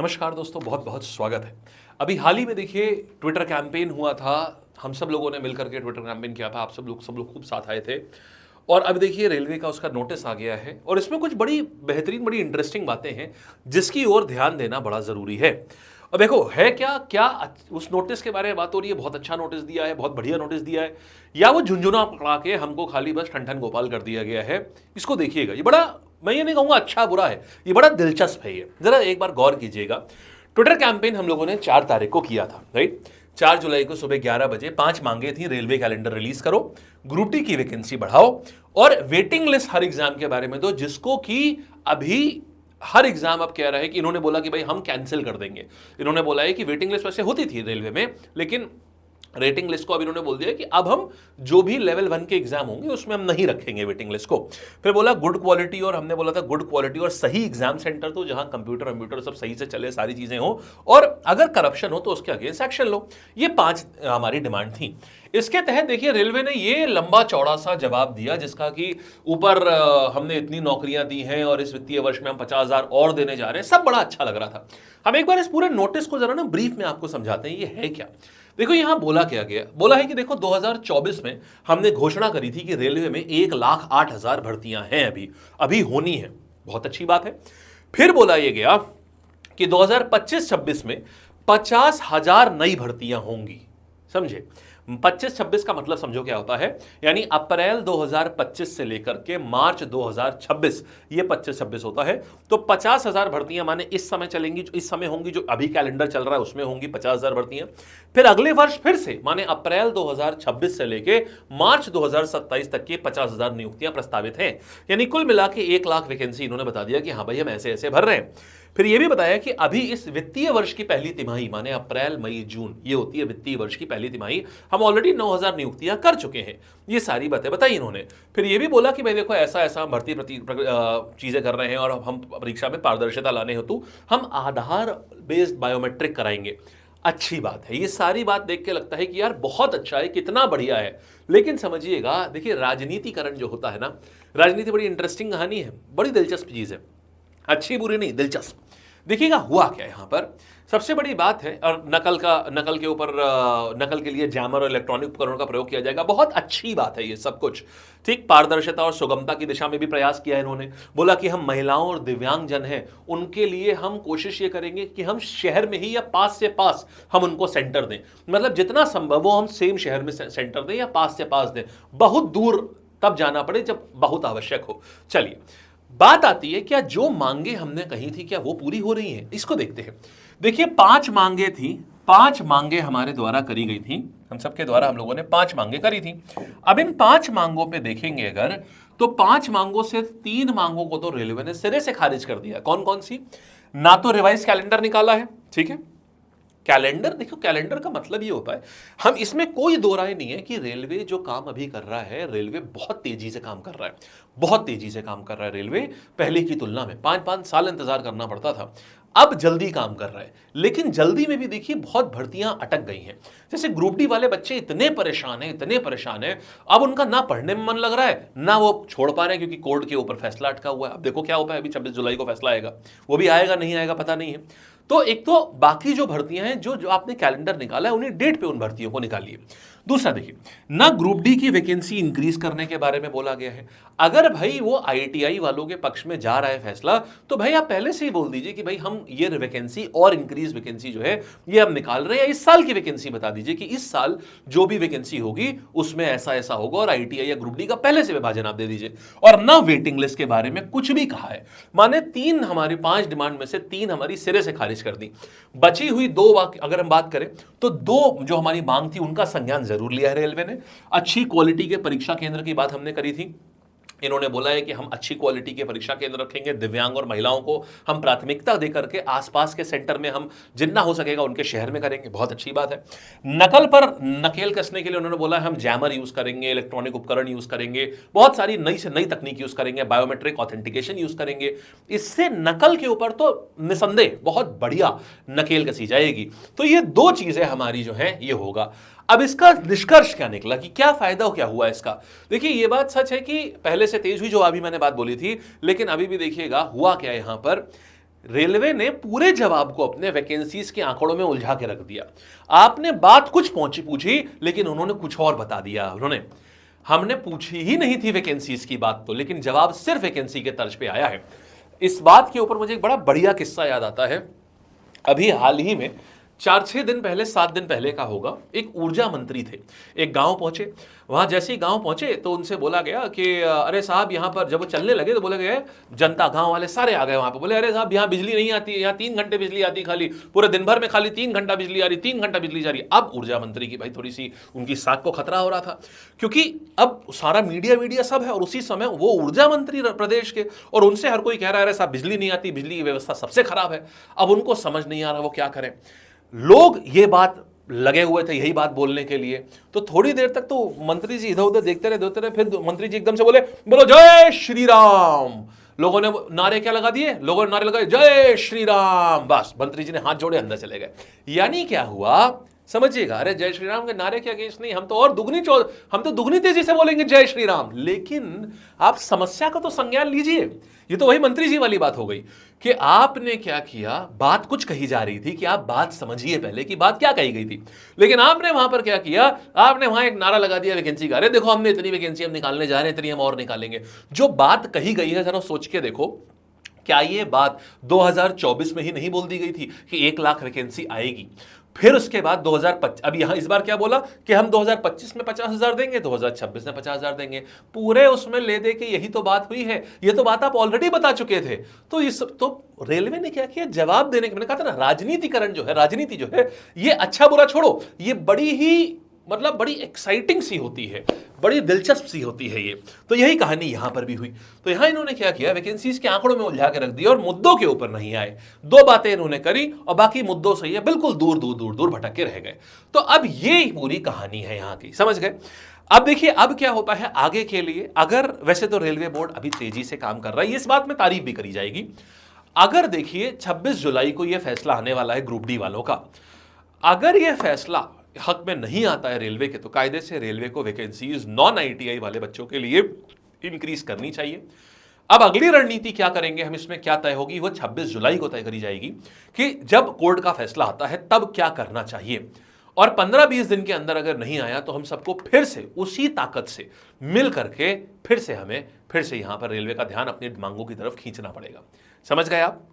नमस्कार दोस्तों, बहुत बहुत स्वागत है। अभी हाल ही में देखिए ट्विटर कैंपेन हुआ था। हम सब लोगों ने मिलकर के ट्विटर कैंपेन किया था। आप सब लोग खूब साथ आए थे। और अब देखिए रेलवे का उसका नोटिस आ गया है और इसमें कुछ बड़ी बेहतरीन, बड़ी इंटरेस्टिंग बातें हैं जिसकी ओर ध्यान देना बड़ा ज़रूरी है। और देखो है क्या क्या उस नोटिस के बारे में बात हो रही है। बहुत अच्छा नोटिस दिया है, बहुत बढ़िया नोटिस दिया है, या वो झुंझुना पकड़ा के हमको खाली बस ठन ठन गोपाल कर दिया गया है। इसको देखिएगा, ये बड़ा, मैं ये नहीं कहूंगा अच्छा बुरा है, ये बड़ा दिलचस्प है। ये जरा एक बार गौर कीजिएगा। ट्विटर कैंपेन हम लोगों ने 4 तारीख को किया था, राइट। 4 जुलाई को सुबह 11 बजे 5 मांगे थी। रेलवे कैलेंडर रिलीज करो, ग्रुप डी की वैकेंसी बढ़ाओ और वेटिंग लिस्ट हर एग्जाम के बारे में दो, जिसको कि अभी हर एग्जाम अब कह रहा है कि इन्होंने बोला कि भाई हम कैंसिल कर देंगे। इन्होंने बोला है कि वेटिंग लिस्ट वैसे होती थी रेलवे में, लेकिन रेटिंग लिस्ट को अब इन्होंने बोल दिया कि अब हम जो भी लेवल 1 के एग्जाम होंगे उसमें हम नहीं रखेंगे वेटिंग लिस्ट को। फिर बोला गुड क्वालिटी, और हमने बोला था गुड क्वालिटी और सही एग्जाम सेंटर, तो जहां कंप्यूटर सब सही से चले, सारी चीजें हो, और अगर करप्शन हो तो उसके अगेंस्ट एक्शन लो। ये 5 हमारी डिमांड थी। इसके तहत देखिए रेलवे ने ये लंबा चौड़ा सा जवाब दिया, जिसका कि ऊपर हमने इतनी नौकरियां दी हैं और इस वित्तीय वर्ष में हम 50,000 और देने जा रहे हैं। सब बड़ा अच्छा लग रहा था। हम एक बार इस पूरे नोटिस को जरा ना ब्रीफ में आपको समझाते हैं ये है क्या। देखो यहां बोला क्या गया, बोला है कि देखो 2024 में हमने घोषणा करी थी कि रेलवे में 1,08,000 भर्तियां हैं, अभी होनी है। बहुत अच्छी बात है। फिर बोला यह गया कि 2025-26 में 50,000 नई भर्तियां होंगी। समझे, 25-26 का मतलब समझो क्या होता है, यानी अप्रैल 2025 से लेकर के मार्च 2026, ये 25-26 होता है। तो 50,000 भर्तियां माने इस समय चलेंगी, जो इस समय होंगी, जो अभी कैलेंडर चल रहा है उसमें होंगी 50,000 भर्तियां। फिर अगले वर्ष फिर से माने अप्रैल 2026 से लेके मार्च 2027 तक के 50,000 नियुक्तियां प्रस्तावित हैं। यानी कुल मिला के 1 लाख वैकेंसी इन्होंने बता दिया कि हाँ भाई हम ऐसे ऐसे भर रहे हैं। फिर यह भी बताया कि अभी इस वित्तीय वर्ष की पहली तिमाही माने अप्रैल मई जून, ये होती है वित्तीय वर्ष की पहली तिमाही, हम ऑलरेडी 9,000 नियुक्तियां कर चुके हैं। ये सारी बातें बताई इन्होंने। फिर यह भी बोला कि भाई देखो ऐसा ऐसा भर्ती चीजें कर रहे हैं और हम परीक्षा में पारदर्शिता लाने हेतु हम आधार बेस्ड बायोमेट्रिक कराएंगे। अच्छी बात है। ये सारी बात देख के लगता है कि यार बहुत अच्छा है, कितना बढ़िया है। लेकिन समझिएगा, देखिए राजनीतिकरण जो होता है ना, राजनीति बड़ी इंटरेस्टिंग कहानी है, बड़ी दिलचस्प चीज है। अच्छी बुरी नहीं, दिलचस्प। देखिएगा हुआ क्या यहां पर। सबसे बड़ी बात है, और नकल के ऊपर नकल के लिए जैमर और इलेक्ट्रॉनिक उपकरणों का प्रयोग किया जाएगा। बहुत अच्छी बात है ये सब कुछ, ठीक। पारदर्शिता और सुगमता की दिशा में भी प्रयास किया है इन्होंने। बोला कि हम महिलाओं और दिव्यांग जन हैं, उनके लिए हम कोशिश ये करेंगे कि हम शहर में ही या पास से पास हम उनको सेंटर दें। मतलब जितना संभव हो हम सेम शहर में सेंटर दें या पास से पास दें। बहुत दूर तब जाना पड़े जब बहुत आवश्यक हो। चलिए बात आती है, क्या जो मांगे हमने कही थी क्या वो पूरी हो रही हैं? इसको देखते हैं। देखिए 5 मांगे थी, 5 मांगे हमारे द्वारा करी गई थी। हम सबके द्वारा हम लोगों ने 5 मांगे करी थी। अब इन 5 मांगों पे देखेंगे अगर, तो 5 मांगों से 3 मांगों को तो रेलवे ने सिरे से खारिज कर दिया। कौन कौन सी? ना तो रिवाइज कैलेंडर निकाला है, ठीक है। कैलेंडर, देखो कैलेंडर का मतलब ये होता है, हम इसमें कोई दो राय नहीं है कि रेलवे जो काम अभी कर रहा है, रेलवे बहुत तेजी से काम कर रहा है, बहुत तेजी से काम कर रहा है रेलवे। पहले की तुलना में 5-5 साल इंतजार करना पड़ता था, अब जल्दी काम कर रहा है। लेकिन जल्दी में भी देखिए बहुत भर्तियां अटक गई हैं। जैसे ग्रुप डी वाले बच्चे इतने परेशान हैं, इतने परेशान हैं, अब उनका ना पढ़ने में मन लग रहा है, ना वो छोड़ पा रहे हैं, क्योंकि कोर्ट के ऊपर फैसला अटका हुआ है। अब देखो क्या होता है, अभी 26 जुलाई को फैसला आएगा, वो भी आएगा नहीं आएगा पता नहीं है। तो एक तो बाकी जो भर्तियां हैं, जो आपने कैलेंडर निकाला है, उन्हीं डेट पे उन भर्तियों को निकालिए। दूसरा देखिए, ना ग्रुप डी की वैकेंसी इंक्रीज करने के बारे में बोला गया है। अगर भाई वो आईटीआई वालों के पक्ष में जा रहा है फैसला, तो भाई आप पहले से ही बोल दीजिए कि भाई हम ये वैकेंसी और इंक्रीज वैकेंसी जो है ये हम निकाल रहे हैं। इस साल की वैकेंसी बता दीजिए कि इस साल जो भी वैकेंसी होगी उसमें ऐसा ऐसा होगा, और आईटीआई या ग्रुप डी का पहले से विभाजन आप दे दीजिए। और ना वेटिंग लिस्ट के बारे में कुछ भी कहा है। माने 3 हमारी 5 डिमांड में से 3 हमारी सिरे से खारिज कर दी। बची हुई 2 अगर हम बात करें तो 2 जो हमारी मांग थी उनका संज्ञान जरूर लिया है रेलवे ने। अच्छी क्वालिटी के परीक्षा केंद्र की बात हमने करी थी। इन्होंने बोला है कि हम अच्छी क्वालिटी के परीक्षा केंद्र रखेंगे, दिव्यांग और महिलाओं को हम प्राथमिकता देकर के आसपास के सेंटर में हम जितना हो सकेगा उनके शहर में करेंगे। बहुत अच्छी बात है। नकल पर नकेल कसने के लिए उन्होंने बोला है हम जैमर यूज करेंगे, इलेक्ट्रॉनिक उपकरण यूज करेंगे, बहुत सारी नई से नई तकनीक यूज करेंगे, बायोमेट्रिक ऑथेंटिकेशन यूज करेंगे। इससे नकल के ऊपर तो निसंदेह बहुत बढ़िया नकेल कसी जाएगी। तो ये 2 चीजें हमारी जो है ये होगा। अब इसका निष्कर्ष क्या निकला कि क्या फायदा क्या हुआ इसका? देखिए ये बात सच है कि पहले से तेज हुई, जो अभी मैंने बात बोली थी, लेकिन अभी भी देखिएगा हुआ क्या यहां पर। रेलवे ने पूरे जवाब को अपने वैकेंसीज के आंकड़ों में उलझा के रख दिया। आपने बात कुछ पहुंची पूछी, लेकिन उन्होंने कुछ और बता दिया। उन्होंने हमने पूछी ही नहीं थी वैकेंसीज की बात तो, लेकिन जवाब सिर्फ वैकेंसी के तर्ज पे आया है। इस बात के ऊपर मुझे एक बड़ा बढ़िया किस्सा याद आता है। अभी हाल ही में 4-6 दिन पहले, 7 दिन पहले का होगा, एक ऊर्जा मंत्री थे, एक गांव पहुंचे। वहां जैसे ही गांव पहुंचे तो उनसे बोला गया कि अरे साहब यहां पर, जब वो चलने लगे तो बोला गया, जनता गांव वाले सारे आ गए वहां पे, बोले अरे साहब यहां बिजली नहीं आती है, यहां 3 घंटे बिजली आती, खाली पूरे दिन भर में खाली 3 घंटा बिजली आ रही, 3 घंटा बिजली जा रही। अब ऊर्जा मंत्री की भाई थोड़ी सी उनकी साख को खतरा हो रहा था, क्योंकि अब सारा मीडिया सब है और उसी समय वो ऊर्जा मंत्री प्रदेश के, और उनसे हर कोई कह रहा है साहब बिजली नहीं आती, बिजली की व्यवस्था सबसे खराब है। अब उनको समझ नहीं आ रहा वो क्या करें। लोग ये बात लगे हुए थे यही बात बोलने के लिए। तो थोड़ी देर तक तो मंत्री जी इधर उधर देखते रहे, फिर मंत्री जी एकदम से बोले, बोलो जय श्री राम। लोगों ने नारे क्या लगा दिए, लोगों ने नारे लगाए जय श्री राम। बस मंत्री जी ने हाथ जोड़े अंदर चले गए। यानी क्या हुआ समझिएगा, अरे जय श्री राम के नारे के अगेंस्ट नहीं, हम तो दुगनी तेजी से बोलेंगे जय श्री राम। लेकिन आप समस्या का तो संज्ञान लीजिए। ये तो वही मंत्री जी वाली बात हो गई कि आपने क्या किया, बात कुछ कही जा रही थी कि आप बात समझिए पहले कि बात क्या कही गई थी, लेकिन आपने वहां पर क्या किया, आपने वहां एक नारा लगा दिया वैकेंसी का। अरे देखो हमने इतनी वैकेंसी हम निकालने जा रहे हैं, इतनी हम और निकालेंगे। जो बात कही गई है जरा सोच के देखो, क्या ये बात 2024 में ही नहीं बोल दी गई थी कि 1 लाख वैकेंसी आएगी? फिर उसके बाद 2025, अब यहां इस बार क्या बोला कि हम 2025 में 50,000 देंगे, 2026 में 50,000 देंगे। पूरे उसमें ले दे के यही तो बात हुई है, ये तो बात आप ऑलरेडी बता चुके थे। तो इस तो रेलवे ने क्या किया, जवाब देने के, मैंने कहा था ना, राजनीतिकरण जो है, राजनीति जो है, ये अच्छा बुरा छोड़ो, ये बड़ी ही मतलब बड़ी एक्साइटिंग सी होती है, बड़ी दिलचस्प सी होती है ये। तो यही कहानी यहां पर भी हुई। तो यहां इन्होंने क्या किया, वैकेंसीज के आंकड़ों में उलझा के रख दिया और मुद्दों के ऊपर नहीं आए। 2 बातें इन्होंने करी और बाकी मुद्दों से ये बिल्कुल दूर दूर दूर दूर भटक के रह गए। तो अब ये पूरी कहानी है यहां की, समझ गए। अब देखिए अब क्या होता है आगे के लिए। अगर वैसे तो रेलवे बोर्ड अभी तेजी से काम कर रहा है, इस बात में तारीफ भी करी जाएगी। अगर देखिए 26 जुलाई को यह फैसला आने वाला है ग्रुप डी वालों का, अगर यह फैसला हक में नहीं आता है रेलवे के, तो कायदे से रेलवे को वैकेंसीज नॉन आईटीआई वाले बच्चों के लिए इंक्रीज करनी चाहिए। अब अगली रणनीति क्या करेंगे हम, इसमें क्या तय होगी, वो 26 जुलाई को तय करी जाएगी कि जब कोर्ट का फैसला आता है तब क्या करना चाहिए। और 15-20 दिन के अंदर अगर नहीं आया तो हम सबको फिर से उसी ताकत से मिल करके फिर से यहां पर रेलवे का ध्यान अपनी मांगों की तरफ खींचना पड़ेगा। समझ गए आप।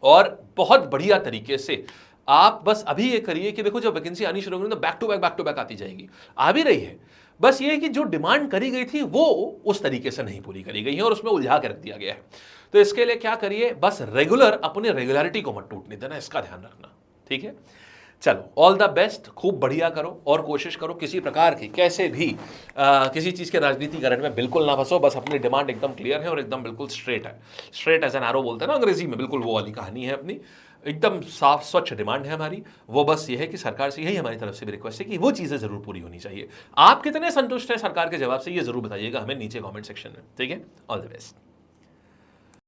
और बहुत बढ़िया तरीके से आप बस अभी ये करिए कि देखो जब वैकेंसी आनी शुरू होगी तो बैक टू बैक आती जाएगी, आ भी रही है। बस ये है कि जो डिमांड करी गई थी वो उस तरीके से नहीं पूरी करी गई है और उसमें उलझा के रख दिया गया है। तो इसके लिए क्या करिए, बस रेगुलर अपनी रेगुलरिटी को मत टूटने देना, इसका ध्यान रखना। ठीक है, चलो ऑल द बेस्ट, खूब बढ़िया करो और कोशिश करो किसी प्रकार की कैसे भी किसी चीज़ के राजनीतिकरण में बिल्कुल ना फंसो। बस अपनी डिमांड एकदम क्लियर है और एकदम बिल्कुल स्ट्रेट है, स्ट्रेट एज एन एरो बोलते हैं ना अंग्रेजी में, बिल्कुल वो वाली कहानी है अपनी, एकदम साफ स्वच्छ डिमांड है हमारी। वो बस ये है कि सरकार से, यही हमारी तरफ से भी रिक्वेस्ट है कि वो चीज़ें ज़रूर पूरी होनी चाहिए। आप कितने संतुष्ट हैं सरकार के जवाब से, ये ज़रूर बताइएगा हमें नीचे कमेंट सेक्शन में। ठीक है, ऑल द बेस्ट।